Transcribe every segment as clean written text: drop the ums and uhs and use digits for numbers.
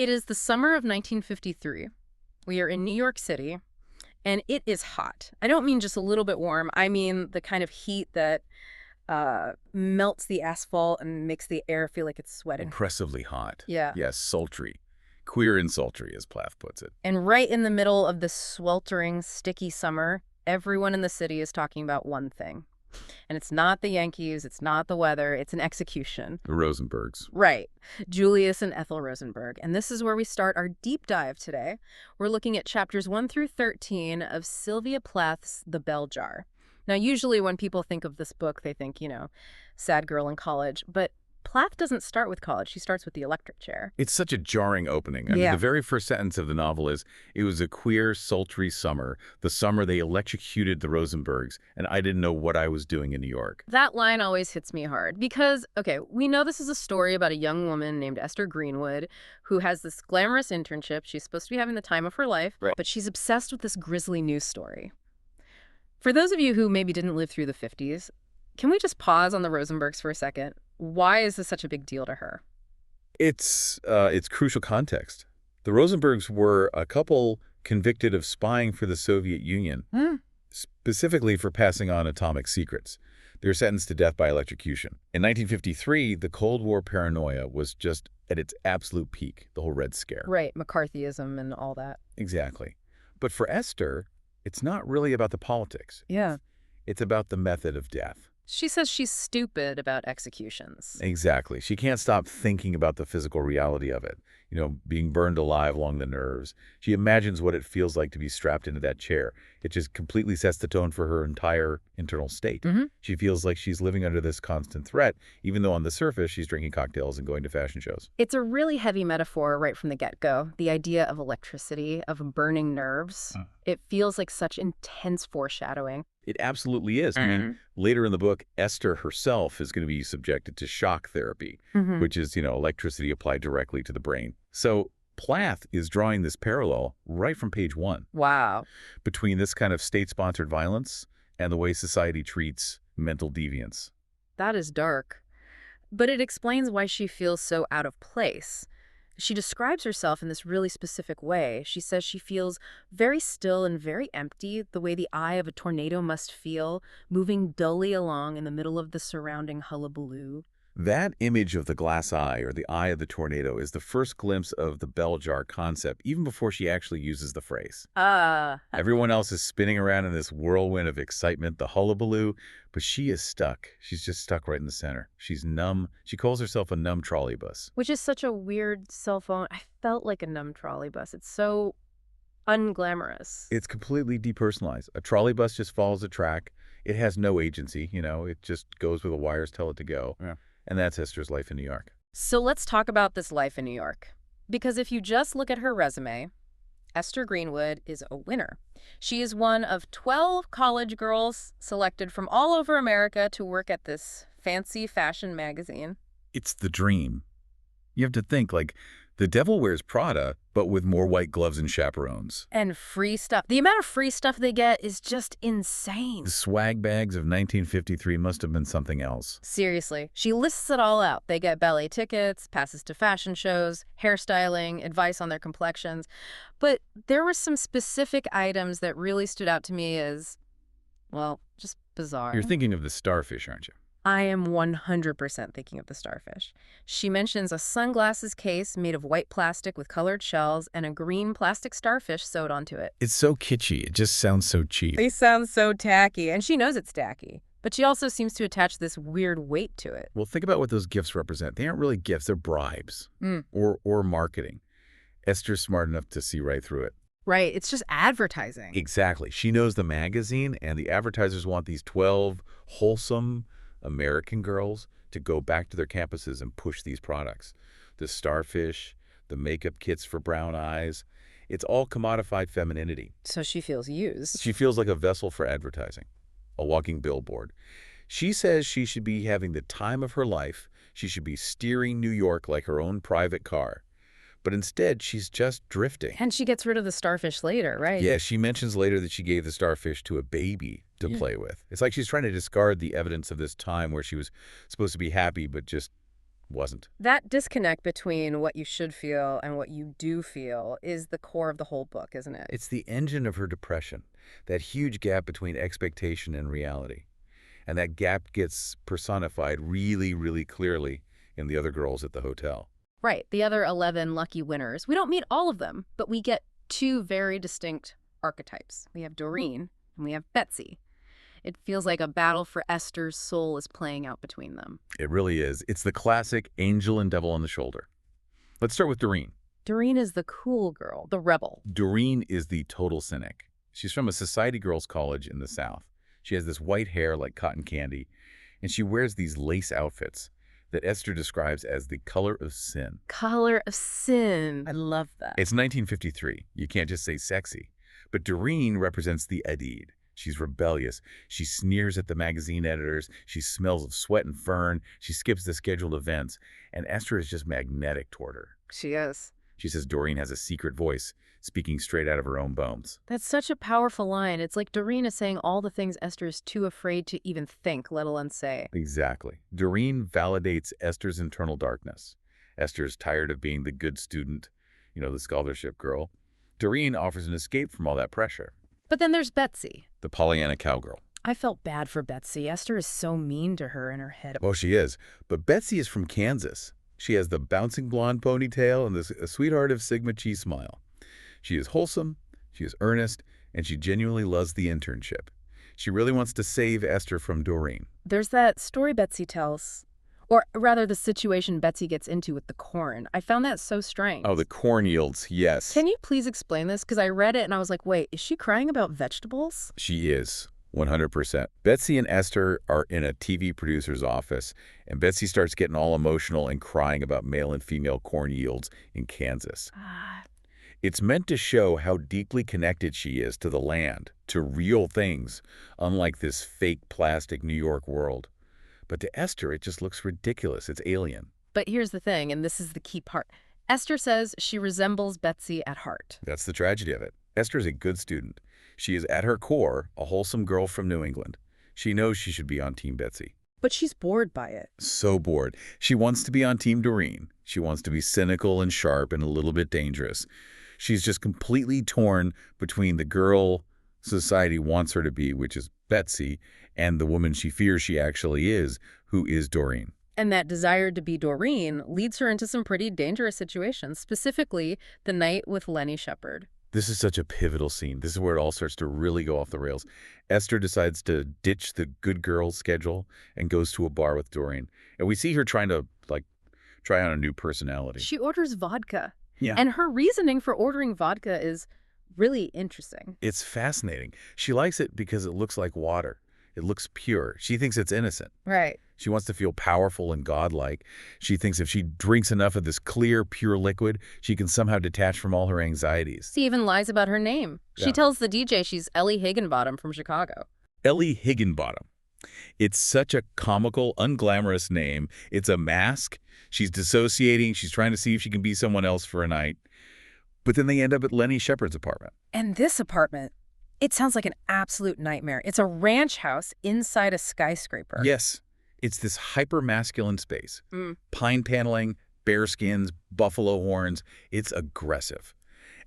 It is the summer of 1953. We are in New York City, and it is hot. I don't mean just a little bit warm. I mean the kind of heat that melts the asphalt and makes the air feel like it's sweating. Oppressively hot. Yeah. Yes, sultry. Queer and sultry, as Plath puts it. And right in the middle of this sweltering, sticky summer, everyone in the city is talking about one thing. And it's not the Yankees, it's not the weather, it's an execution. The Rosenbergs. Right. Julius and Ethel Rosenberg. And this is where we start our deep dive today. We're looking at chapters 1 through 13 of Sylvia Plath's The Bell Jar. Now, usually when people think of this book, they think, sad girl in college. But Plath doesn't start with college. She starts with the electric chair. It's such a jarring opening. I mean, the very first sentence of the novel is, it was a queer, sultry summer, the summer they electrocuted the Rosenbergs, and I didn't know what I was doing in New York. That line always hits me hard because, okay, we know this is a story about a young woman named Esther Greenwood who has this glamorous internship. She's supposed to be having the time of her life, right, but she's obsessed with this grisly news story. For those of you who maybe didn't live through the 50s, can we just pause on the Rosenbergs for a second? Why is this such a big deal to her? It's crucial context. The Rosenbergs were a couple convicted of spying for the Soviet Union, specifically for passing on atomic secrets. They were sentenced to death by electrocution. In 1953, the Cold War paranoia was just at its absolute peak, the whole Red Scare. Right, McCarthyism and all that. Exactly. But for Esther, it's not really about the politics. Yeah. It's about the method of death. She says she's stupid about executions. Exactly. She can't stop thinking about the physical reality of it, being burned alive along the nerves. She imagines what it feels like to be strapped into that chair. It just completely sets the tone for her entire internal state. She feels like she's living under this constant threat, even though on the surface she's drinking cocktails and going to fashion shows. It's a really heavy metaphor right from the get-go, the idea of electricity, of burning nerves. It feels like such intense foreshadowing. It absolutely is. I mean, later in the book, Esther herself is going to be subjected to shock therapy, which is, electricity applied directly to the brain. So Plath is drawing this parallel right from page 1. Wow. Between this kind of state-sponsored violence and the way society treats mental deviance. That is dark. But it explains why she feels so out of place. She describes herself in this really specific way. She says she feels very still and very empty, the way the eye of a tornado must feel, moving dully along in the middle of the surrounding hullabaloo. That image of the glass eye, or the eye of the tornado, is the first glimpse of the bell jar concept, even before she actually uses the phrase. Everyone else is spinning around in this whirlwind of excitement, the hullabaloo, but she is stuck. She's just stuck right in the center. She's numb. She calls herself a numb trolley bus. Which is such a weird cell phone. I felt like a numb trolley bus. It's so unglamorous. It's completely depersonalized. A trolley bus just follows a track. It has no agency, it just goes where the wires tell it to go. Yeah. And that's Esther's life in New York. So let's talk about this life in New York. Because if you just look at her resume, Esther Greenwood is a winner. She is one of 12 college girls selected from all over America to work at this fancy fashion magazine. It's the dream. You have to think, the devil wears Prada, but with more white gloves and chaperones. And free stuff. The amount of free stuff they get is just insane. The swag bags of 1953 must have been something else. Seriously. She lists it all out. They get ballet tickets, passes to fashion shows, hairstyling, advice on their complexions. But there were some specific items that really stood out to me as, just bizarre. You're thinking of the starfish, aren't you? I am 100% thinking of the starfish. She mentions a sunglasses case made of white plastic with colored shells and a green plastic starfish sewed onto it. It's so kitschy. It just sounds so cheap. They sound so tacky, and she knows it's tacky. But she also seems to attach this weird weight to it. Well, think about what those gifts represent. They aren't really gifts. They're bribes or marketing. Esther's smart enough to see right through it. Right. It's just advertising. Exactly. She knows the magazine, and the advertisers want these 12 wholesome American girls to go back to their campuses and push these products. The starfish, the makeup kits for brown eyes. It's all commodified femininity. So she feels used. She feels like a vessel for advertising, a walking billboard. She says she should be having the time of her life. She should be steering New York like her own private car. But instead, she's just drifting. And she gets rid of the starfish later, right? Yeah, she mentions later that she gave the starfish to a baby to play with. It's like she's trying to discard the evidence of this time where she was supposed to be happy but just wasn't. That disconnect between what you should feel and what you do feel is the core of the whole book, isn't it? It's the engine of her depression, that huge gap between expectation and reality. And that gap gets personified really, really clearly in the other girls at the hotel. Right, the other 11 lucky winners. We don't meet all of them, but we get two very distinct archetypes. We have Doreen and we have Betsy. It feels like a battle for Esther's soul is playing out between them. It really is. It's the classic angel and devil on the shoulder. Let's start with Doreen. Doreen is the cool girl, the rebel. Doreen is the total cynic. She's from a society girls' college in the South. She has this white hair like cotton candy, and she wears these lace outfits that Esther describes as the color of sin. Color of sin. I love that. It's 1953. You can't just say sexy. But Doreen represents the Adid. She's rebellious. She sneers at the magazine editors. She smells of sweat and fern. She skips the scheduled events. And Esther is just magnetic toward her. She is. She says Doreen has a secret voice, speaking straight out of her own bones. That's such a powerful line. It's like Doreen is saying all the things Esther is too afraid to even think, let alone say. Exactly. Doreen validates Esther's internal darkness. Esther's tired of being the good student, the scholarship girl. Doreen offers an escape from all that pressure. But then there's Betsy. The Pollyanna cowgirl. I felt bad for Betsy. Esther is so mean to her in her head. Oh, she is. But Betsy is from Kansas. She has the bouncing blonde ponytail and a sweetheart of Sigma Chi smile. She is wholesome, she is earnest, and she genuinely loves the internship. She really wants to save Esther from Doreen. There's that story Betsy tells, or rather the situation Betsy gets into with the corn. I found that so strange. Oh, the corn yields, yes. Can you please explain this? Because I read it and I was like, wait, is she crying about vegetables? She is, 100%. Betsy and Esther are in a TV producer's office, and Betsy starts getting all emotional and crying about male and female corn yields in Kansas. It's meant to show how deeply connected she is to the land, to real things, unlike this fake plastic New York world. But to Esther, it just looks ridiculous. It's alien. But here's the thing, and this is the key part. Esther says she resembles Betsy at heart. That's the tragedy of it. Esther is a good student. She is at her core a wholesome girl from New England. She knows she should be on Team Betsy. But she's bored by it. So bored. She wants to be on Team Doreen. She wants to be cynical and sharp and a little bit dangerous. She's just completely torn between the girl society wants her to be, which is Betsy, and the woman she fears she actually is, who is Doreen. And that desire to be Doreen leads her into some pretty dangerous situations, specifically the night with Lenny Shepherd. This is such a pivotal scene. This is where it all starts to really go off the rails. Esther decides to ditch the good girl schedule and goes to a bar with Doreen. And we see her trying to, try on a new personality. She orders vodka. Yeah. And her reasoning for ordering vodka is really interesting. It's fascinating. She likes it because it looks like water. It looks pure. She thinks it's innocent. Right. She wants to feel powerful and godlike. She thinks if she drinks enough of this clear, pure liquid, she can somehow detach from all her anxieties. She even lies about her name. Yeah. She tells the DJ she's Ellie Higginbottom from Chicago. Ellie Higginbottom. It's such a comical, unglamorous name. It's a mask. She's dissociating. She's trying to see if she can be someone else for a night. But then they end up at Lenny Shepherd's apartment. And this apartment, it sounds like an absolute nightmare. It's a ranch house inside a skyscraper. Yes. It's this hyper-masculine space. Pine paneling, bear skins, buffalo horns. It's aggressive.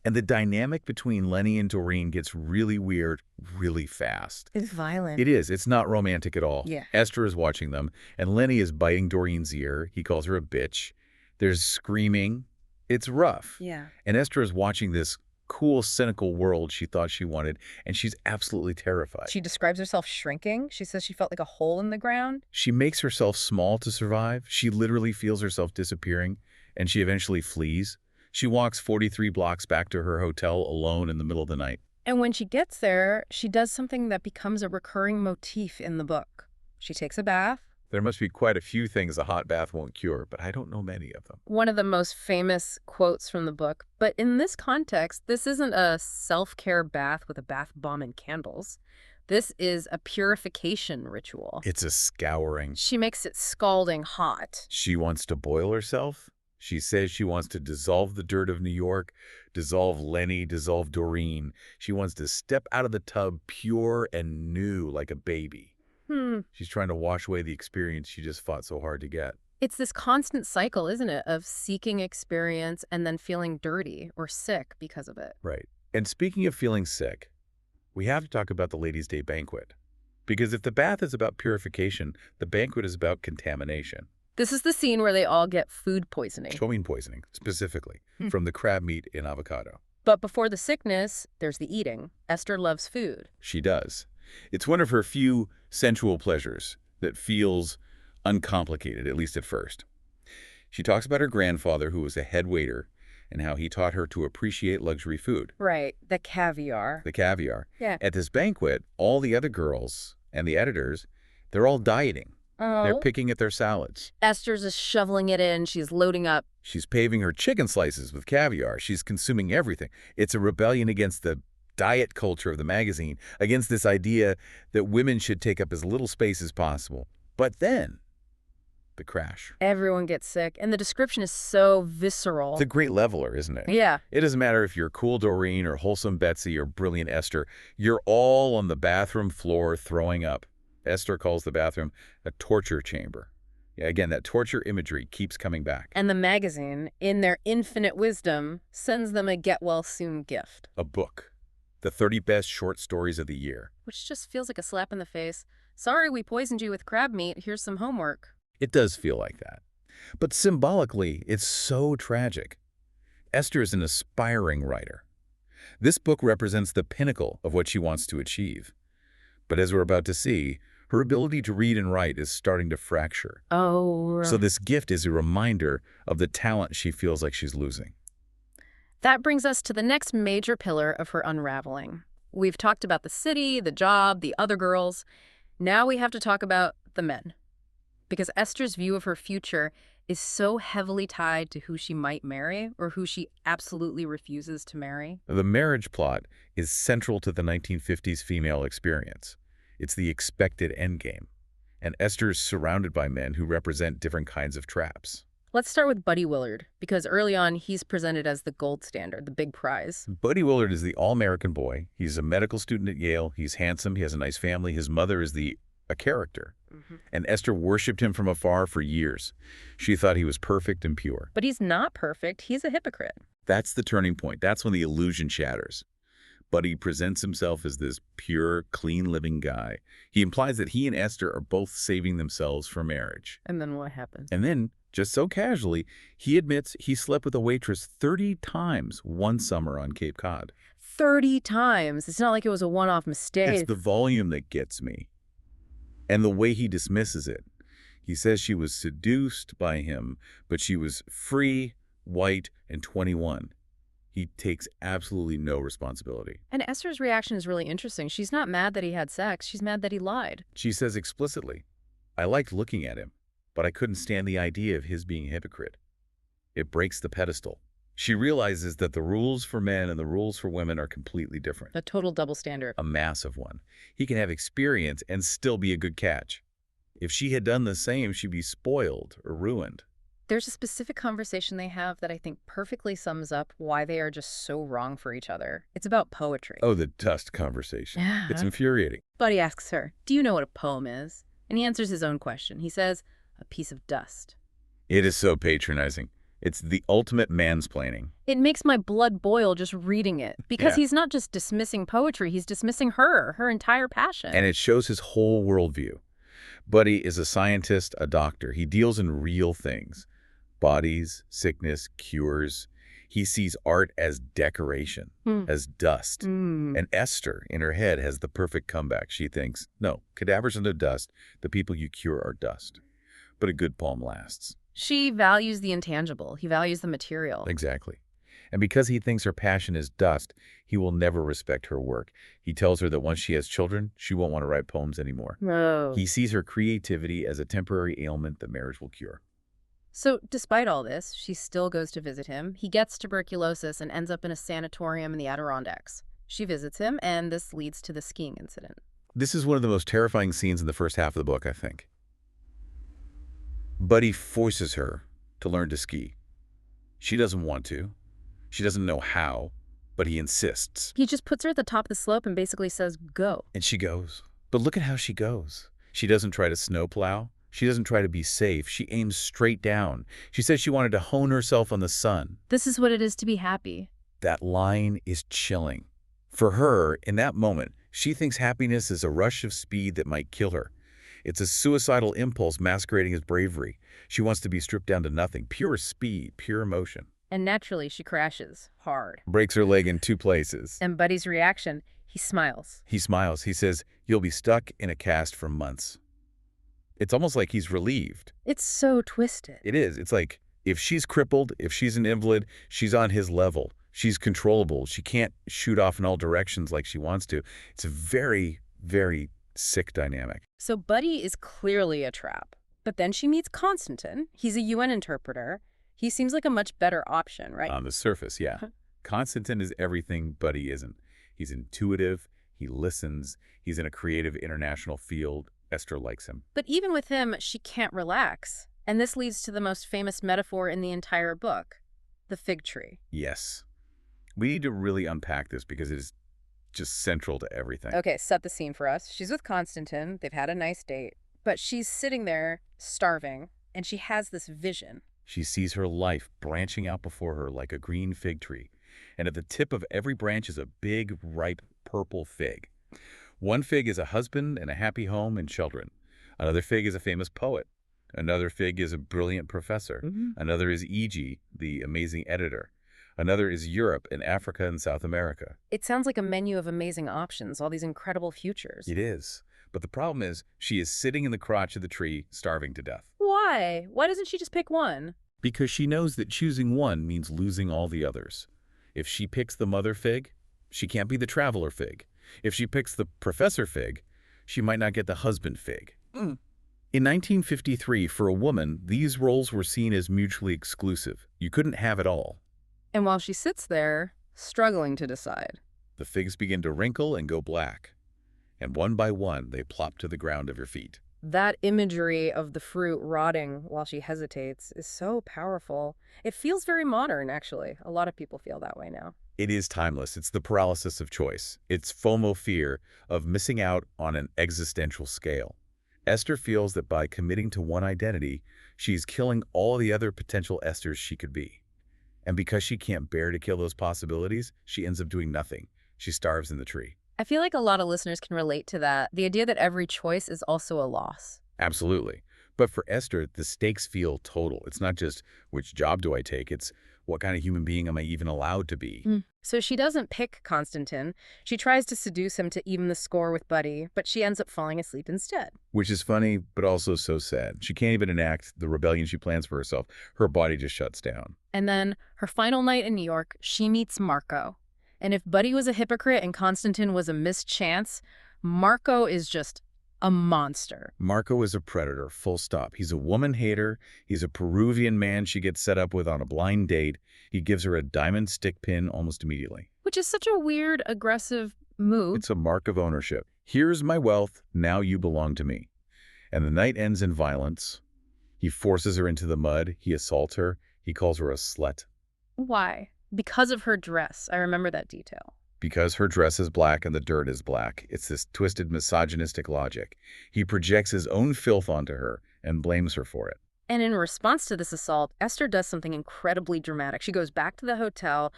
And the dynamic between Lenny and Doreen gets really weird really fast. It's violent. It is. It's not romantic at all. Yeah. Esther is watching them, and Lenny is biting Doreen's ear. He calls her a bitch. There's screaming. It's rough. Yeah. And Esther is watching this cool, cynical world she thought she wanted, and she's absolutely terrified. She describes herself shrinking. She says she felt like a hole in the ground. She makes herself small to survive. She literally feels herself disappearing, and she eventually flees. She walks 43 blocks back to her hotel alone in the middle of the night. And when she gets there, she does something that becomes a recurring motif in the book. She takes a bath. There must be quite a few things a hot bath won't cure, but I don't know many of them. One of the most famous quotes from the book. But in this context, this isn't a self-care bath with a bath bomb and candles. This is a purification ritual. It's a scouring. She makes it scalding hot. She wants to boil herself. She says she wants to dissolve the dirt of New York, dissolve Lenny, dissolve Doreen. She wants to step out of the tub pure and new like a baby. She's trying to wash away the experience she just fought so hard to get. It's this constant cycle, isn't it, of seeking experience and then feeling dirty or sick because of it. Right. And speaking of feeling sick, we have to talk about the Ladies' Day banquet. Because if the bath is about purification, the banquet is about contamination. This is the scene where they all get food poisoning. Choline poisoning, specifically, from the crab meat in avocado. But before the sickness, there's the eating. Esther loves food. She does. It's one of her few sensual pleasures that feels uncomplicated, at least at first. She talks about her grandfather, who was a head waiter, and how he taught her to appreciate luxury food. Right, the caviar. The caviar. Yeah. At this banquet, all the other girls and the editors, they're all dieting. They're picking at their salads. Esther's just shoveling it in. She's loading up. She's paving her chicken slices with caviar. She's consuming everything. It's a rebellion against the diet culture of the magazine, against this idea that women should take up as little space as possible. But then, the crash. Everyone gets sick, and the description is so visceral. It's a great leveler, isn't it? Yeah. It doesn't matter if you're cool Doreen or wholesome Betsy or brilliant Esther. You're all on the bathroom floor throwing up. Esther calls the bathroom a torture chamber. Yeah, again, that torture imagery keeps coming back. And the magazine, in their infinite wisdom, sends them a get-well-soon gift. A book. The 30 best short stories of the year. Which just feels like a slap in the face. Sorry, we poisoned you with crab meat. Here's some homework. It does feel like that. But symbolically, it's so tragic. Esther is an aspiring writer. This book represents the pinnacle of what she wants to achieve. But as we're about to see, her ability to read and write is starting to fracture. Oh. So this gift is a reminder of the talent she feels like she's losing. That brings us to the next major pillar of her unraveling. We've talked about the city, the job, the other girls. Now we have to talk about the men. Because Esther's view of her future is so heavily tied to who she might marry or who she absolutely refuses to marry. The marriage plot is central to the 1950s female experience. It's the expected endgame. And Esther's surrounded by men who represent different kinds of traps. Let's start with Buddy Willard, because early on he's presented as the gold standard, the big prize. Buddy Willard is the all-American boy. He's a medical student at Yale. He's handsome. He has a nice family. His mother is a character. And Esther worshipped him from afar for years. She thought he was perfect and pure. But he's not perfect. He's a hypocrite. That's the turning point. That's when the illusion shatters. Buddy presents himself as this pure, clean-living guy. He implies that he and Esther are both saving themselves for marriage. And then what happens? And then, just so casually, he admits he slept with a waitress 30 times one summer on Cape Cod. 30 times. It's not like it was a one-off mistake. It's the volume that gets me. And the way he dismisses it. He says she was seduced by him, but she was free, white, and 21. He takes absolutely no responsibility. And Esther's reaction is really interesting. She's not mad that he had sex. She's mad that he lied. She says explicitly, I liked looking at him, but I couldn't stand the idea of his being a hypocrite. It breaks the pedestal. She realizes that the rules for men and the rules for women are completely different. A total double standard. A massive one. He can have experience and still be a good catch. If she had done the same, she'd be spoiled or ruined. There's a specific conversation they have that I think perfectly sums up why they are just so wrong for each other. It's about poetry. Oh, the dust conversation. Yeah. It's infuriating. Buddy asks her, do you know what a poem is? And he answers his own question. He says, a piece of dust. It is so patronizing. It's the ultimate mansplaining. It makes my blood boil just reading it. Because he's not just dismissing poetry, he's dismissing her entire passion. And it shows his whole worldview. Buddy is a scientist, a doctor. He deals in real things. Bodies, sickness, cures. He sees art as decoration, as dust. And Esther, in her head, has the perfect comeback. She thinks, no, cadavers are the dust. The people you cure are dust. But a good poem lasts. She values the intangible. He values the material. Exactly. And because he thinks her passion is dust, he will never respect her work. He tells her that once she has children, she won't want to write poems anymore. No. He sees her creativity as a temporary ailment that marriage will cure. So despite all this, she still goes to visit him. He gets tuberculosis and ends up in a sanatorium in the Adirondacks. She visits him, and this leads to the skiing incident. This is one of the most terrifying scenes in the first half of the book, I think. Buddy forces her to learn to ski. She doesn't want to. She doesn't know how, but he insists. He just puts her at the top of the slope and basically says, go. And she goes. But look at how she goes. She doesn't try to snowplow. She doesn't try to be safe. She aims straight down. She says she wanted to hone herself on the sun. This is what it is to be happy. That line is chilling. For her, in that moment, she thinks happiness is a rush of speed that might kill her. It's a suicidal impulse masquerading as bravery. She wants to be stripped down to nothing, pure speed, pure emotion. And naturally, she crashes hard. Breaks her leg in 2 places. And Buddy's reaction, he smiles. He smiles. He says, "You'll be stuck in a cast for months." It's almost like he's relieved. It's so twisted. It is. It's like, if she's crippled, if she's an invalid, she's on his level. She's controllable. She can't shoot off in all directions like she wants to. It's a very, very sick dynamic. So Buddy is clearly a trap. But then she meets Constantine. He's a UN interpreter. He seems like a much better option, right? On the surface, yeah. Constantine is everything Buddy isn't. He's intuitive. He listens. He's in a creative international field. Esther likes him. But even with him, she can't relax. And this leads to the most famous metaphor in the entire book, the fig tree. Yes. We need to really unpack this because it is just central to everything. Okay, set the scene for us. She's with Constantine. They've had a nice date. But she's sitting there, starving, and she has this vision. She sees her life branching out before her like a green fig tree. And at the tip of every branch is a big, ripe, purple fig. One fig is a husband and a happy home and children. Another fig is a famous poet. Another fig is a brilliant professor. Another is E.G., the amazing editor. Another is Europe and Africa and South America. It sounds like a menu of amazing options, all these incredible futures. It is. But the problem is, she is sitting in the crotch of the tree, starving to death. Why? Why doesn't she just pick one? Because she knows that choosing one means losing all the others. If she picks the mother fig, she can't be the traveler fig. If she picks the professor fig, she might not get the husband fig. In 1953, for a woman, these roles were seen as mutually exclusive. You couldn't have it all. And while she sits there, struggling to decide, The figs begin to wrinkle and go black. And one by one, they plop to the ground of her feet. that imagery of the fruit rotting while she hesitates is so powerful. It feels very modern, actually. A lot of people feel that way now. It is timeless. It's the paralysis of choice. It's FOMO, fear of missing out on an existential scale. Esther feels that by committing to one identity, she's killing all the other potential Esthers she could be. And because she can't bear to kill those possibilities, she ends up doing nothing. She starves in the tree. I feel like a lot of listeners can relate to that. The idea that every choice is also a loss. Absolutely. But for Esther, the stakes feel total. It's not just which job do I take, it's what kind of human being am I even allowed to be? So she doesn't pick Constantine. She tries to seduce him to even the score with Buddy, but she ends up falling asleep instead. Which is funny, but also so sad. She can't even enact the rebellion she plans for herself. Her body just shuts down. And then, her final night in New York, she meets Marco. And if Buddy was a hypocrite and Constantine was a mischance, Marco is just a monster. Marco is a predator, full stop. He's a woman hater. He's a Peruvian man she gets set up with on a blind date. He gives her a diamond stick pin almost immediately. Which is such a weird, aggressive move. It's a mark of ownership. Here's my wealth. Now you belong to me. And the night ends in violence. He forces her into the mud. He assaults her. He calls her a slut. Why? Because of her dress. I remember that detail. Because her dress is black and the dirt is black. It's this twisted misogynistic logic. He projects his own filth onto her and blames her for it. And in response to this assault, Esther does something incredibly dramatic. She goes back to the hotel,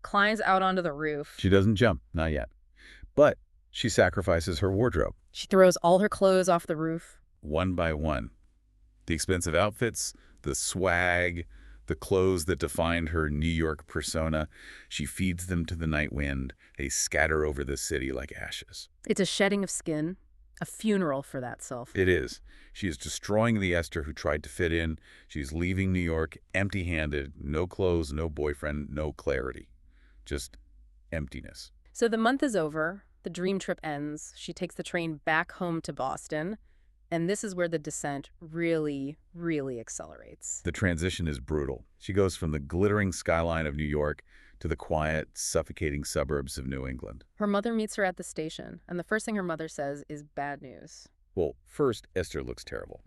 climbs out onto the roof. She doesn't jump, not yet. But she sacrifices her wardrobe. She throws all her clothes off the roof. One by one. The expensive outfits, the swag, the clothes that defined her New York persona, she feeds them to the night wind. They scatter over the city like ashes. It's a shedding of skin, a funeral for that self. It is. She is destroying the Esther who tried to fit in. She's leaving New York empty-handed, no clothes, no boyfriend, no clarity. Just emptiness. So the month is over. The dream trip ends. She takes the train back home to Boston. And this is where the descent really, really accelerates. The transition is brutal. She goes from the glittering skyline of New York to the quiet, suffocating suburbs of New England. Her mother meets her at the station, and the first thing her mother says is bad news. Well, first, Esther looks terrible.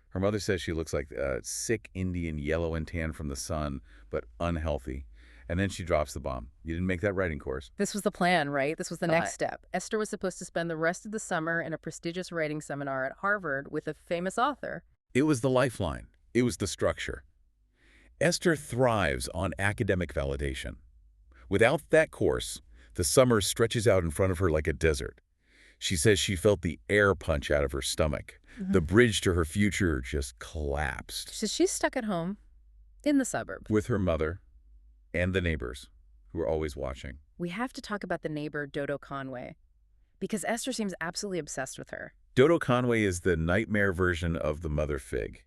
Her mother says she looks like a sick Indian, yellow and tan from the sun, but unhealthy. And then she drops the bomb. You didn't make that writing course. This was the plan, right? This was the next step. Esther was supposed to spend the rest of the summer in a prestigious writing seminar at Harvard with a famous author. It was the lifeline. It was the structure. Esther thrives on academic validation. Without that course, the summer stretches out in front of her like a desert. She says she felt the air punch out of her stomach. The bridge to her future just collapsed. So she's stuck at home in the suburb. With her mother and the neighbors, who are always watching. We have to talk about the neighbor, Dodo Conway, because Esther seems absolutely obsessed with her. Dodo Conway is the nightmare version of the mother fig.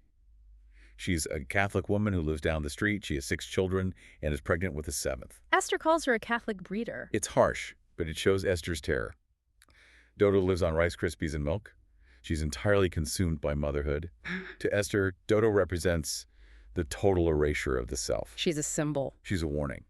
She's a Catholic woman who lives down the street. She has 6 children and is pregnant with a 7th. Esther calls her a Catholic breeder. It's harsh, but it shows Esther's terror. Dodo lives on Rice Krispies and milk. She's entirely consumed by motherhood. To Esther, Dodo represents the total erasure of the self. She's a symbol. She's a warning.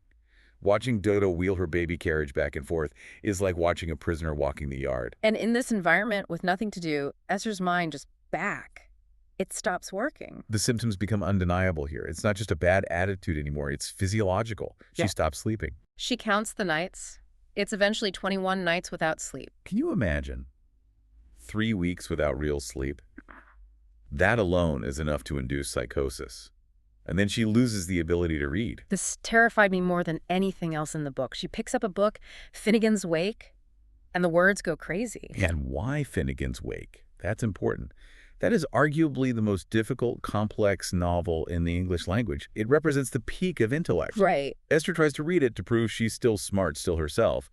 Watching Dodo wheel her baby carriage back and forth is like watching a prisoner walking the yard. And in this environment with nothing to do, Esther's mind just back. It stops working. The symptoms become undeniable here. It's not just a bad attitude anymore. It's physiological. She stops sleeping. She counts the nights. It's eventually 21 nights without sleep. Can you imagine? 3 weeks without real sleep? That alone is enough to induce psychosis. And then she loses the ability to read. This terrified me more than anything else in the book. She picks up a book, Finnegan's Wake, and the words go crazy. And why Finnegan's Wake? That's important. That is arguably the most difficult, complex novel in the English language. It represents the peak of intellect. Right. Esther tries to read it to prove she's still smart, still herself.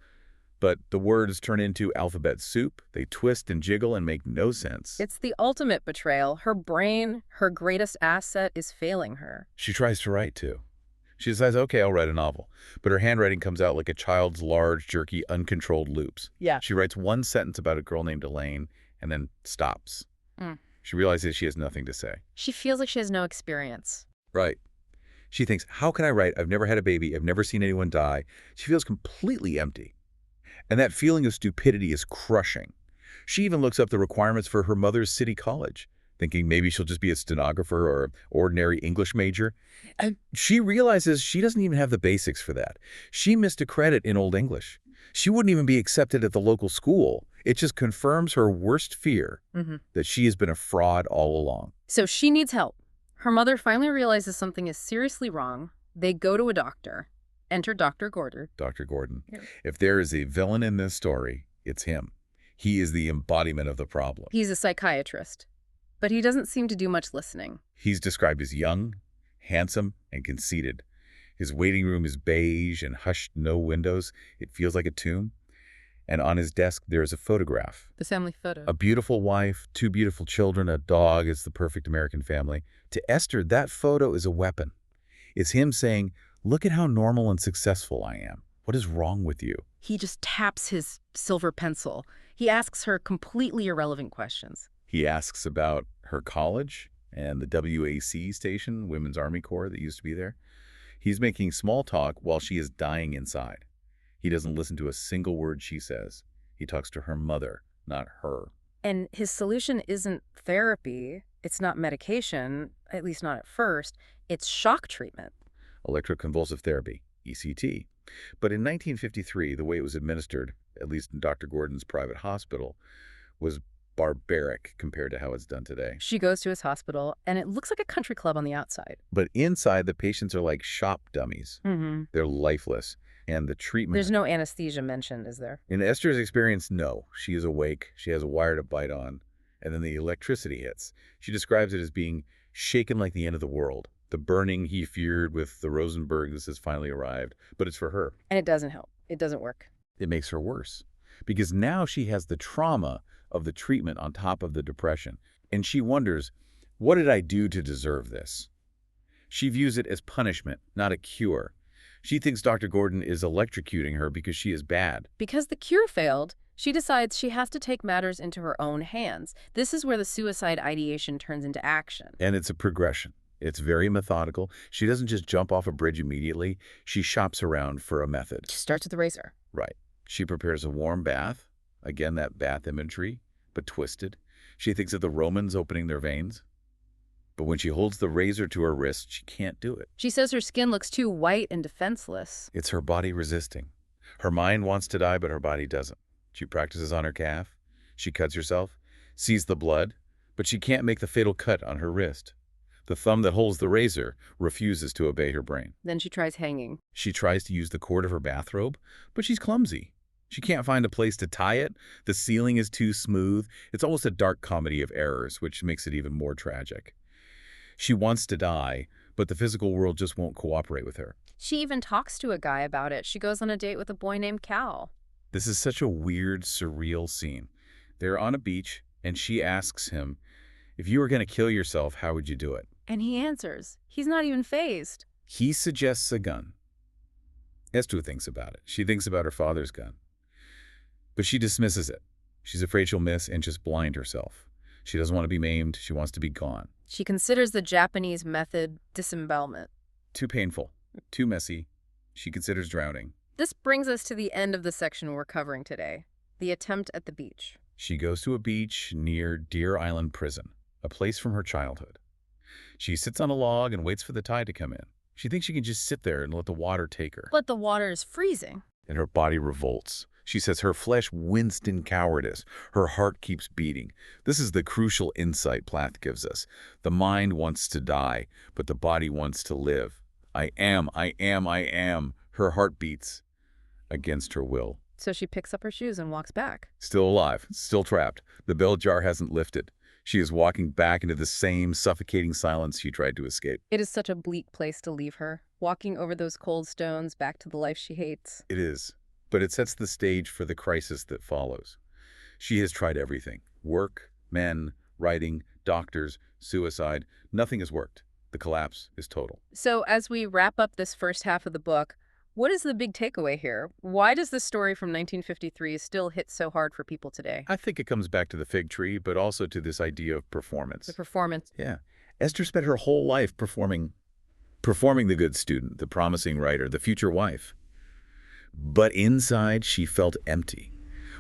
But the words turn into alphabet soup. They twist and jiggle and make no sense. It's the ultimate betrayal. Her brain, her greatest asset, is failing her. She tries to write, too. She decides, okay, I'll write a novel. But her handwriting comes out like a child's large, jerky, uncontrolled loops. Yeah. She writes one sentence about a girl named Elaine and then stops. She realizes she has nothing to say. She feels like she has no experience. Right. She thinks, how can I write? I've never had a baby. I've never seen anyone die. She feels completely empty. And that feeling of stupidity is crushing. She even looks up the requirements for her mother's city college, thinking maybe she'll just be a stenographer or an ordinary English major. And she realizes she doesn't even have the basics for that. She missed a credit in Old English. She wouldn't even be accepted at the local school. It just confirms her worst fear, that she has been a fraud all along. So she needs help. Her mother finally realizes something is seriously wrong. They go to a doctor. Enter Dr. Gordon. Dr. Gordon. Yeah. If there is a villain in this story, it's him. He is the embodiment of the problem. He's a psychiatrist, but he doesn't seem to do much listening. He's described as young, handsome, and conceited. His waiting room is beige and hushed, no windows. It feels like a tomb. And on his desk, there is a photograph. The family photo. A beautiful wife, 2 beautiful children, a dog. It's the perfect American family. To Esther, that photo is a weapon. It's him saying, look at how normal and successful I am. What is wrong with you? He just taps his silver pencil. He asks her completely irrelevant questions. He asks about her college and the WAC station, Women's Army Corps that used to be there. He's making small talk while she is dying inside. He doesn't listen to a single word she says. He talks to her mother, not her. And his solution isn't therapy. It's not medication, at least not at first. It's shock treatment. Electroconvulsive therapy, ECT. But in 1953, the way it was administered, at least in Dr. Gordon's private hospital, was barbaric compared to how it's done today. She goes to his hospital, and it looks like a country club on the outside. But inside, the patients are like shop dummies. They're lifeless. And the treatment... There's no anesthesia mentioned, is there? In Esther's experience, no. She is awake. She has a wire to bite on. And then the electricity hits. She describes it as being shaken like the end of the world. The burning he feared with the Rosenbergs has finally arrived. But it's for her. And it doesn't help. It doesn't work. It makes her worse. Because now she has the trauma of the treatment on top of the depression. And she wonders, what did I do to deserve this? She views it as punishment, not a cure. She thinks Dr. Gordon is electrocuting her because she is bad. Because the cure failed, she decides she has to take matters into her own hands. This is where the suicide ideation turns into action. And it's a progression. It's very methodical. She doesn't just jump off a bridge immediately. She shops around for a method. She starts with the razor. Right. She prepares a warm bath. Again, that bath imagery, but twisted. She thinks of the Romans opening their veins. But when she holds the razor to her wrist, she can't do it. She says her skin looks too white and defenseless. It's her body resisting. Her mind wants to die, but her body doesn't. She practices on her calf. She cuts herself, sees the blood. but she can't make the fatal cut on her wrist. The thumb that holds the razor refuses to obey her brain. Then she tries hanging. She tries to use the cord of her bathrobe, but she's clumsy. She can't find a place to tie it. The ceiling is too smooth. It's almost a dark comedy of errors, which makes it even more tragic. She wants to die, but the physical world just won't cooperate with her. She even talks to a guy about it. She goes on a date with a boy named Cal. This is such a weird, surreal scene. They're on a beach, and she asks him, if you were going to kill yourself, how would you do it? And he answers. He's not even fazed. He suggests a gun. Esther thinks about it. She thinks about her father's gun. But she dismisses it. She's afraid she'll miss and just blind herself. She doesn't want to be maimed. She wants to be gone. She considers the Japanese method disembowelment. Too painful. Too messy. She considers drowning. This brings us to the end of the section we're covering today, the attempt at the beach. She goes to a beach near Deer Island Prison, a place from her childhood. She sits on a log and waits for the tide to come in. She thinks she can just sit there and let the water take her. But the water is freezing. And her body revolts. She says her flesh winced in cowardice. Her heart keeps beating. This is the crucial insight Plath gives us. The mind wants to die, but the body wants to live. I am. Her heart beats against her will. So she picks up her shoes and walks back. Still alive, still trapped. The bell jar hasn't lifted. She is walking back into the same suffocating silence she tried to escape. It is such a bleak place to leave her, walking over those cold stones back to the life she hates. It is, but it sets the stage for the crisis that follows. She has tried everything. Work, men, writing, doctors, suicide. Nothing has worked. The collapse is total. So as we wrap up this first half of the book, what is the big takeaway here? Why does this story from 1953 still hit so hard for people today? I think it comes back to the fig tree, but also to this idea of performance. The performance. Yeah. Esther spent her whole life performing the good student, the promising writer, the future wife. But inside, she felt empty.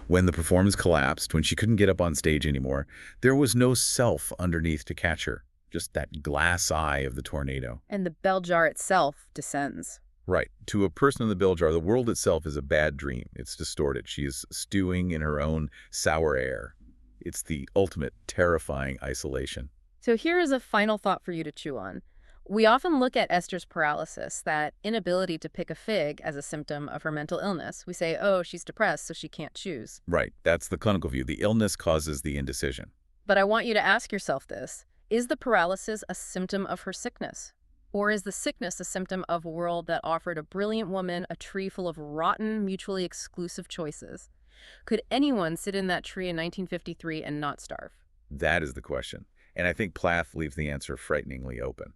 When the performance collapsed, when she couldn't get up on stage anymore, there was no self underneath to catch her, just that glass eye of the tornado. And the bell jar itself descends. Right. To a person in the bell jar, the world itself is a bad dream. It's distorted. She is stewing in her own sour air. It's the ultimate terrifying isolation. So here is a final thought for you to chew on. We often look at Esther's paralysis, that inability to pick a fig, as a symptom of her mental illness. We say, oh, she's depressed, so she can't choose. Right. That's the clinical view. The illness causes the indecision. But I want you to ask yourself this. Is the paralysis a symptom of her sickness? Or is the sickness a symptom of a world that offered a brilliant woman a tree full of rotten, mutually exclusive choices? Could anyone sit in that tree in 1953 and not starve? That is the question. And I think Plath leaves the answer frighteningly open.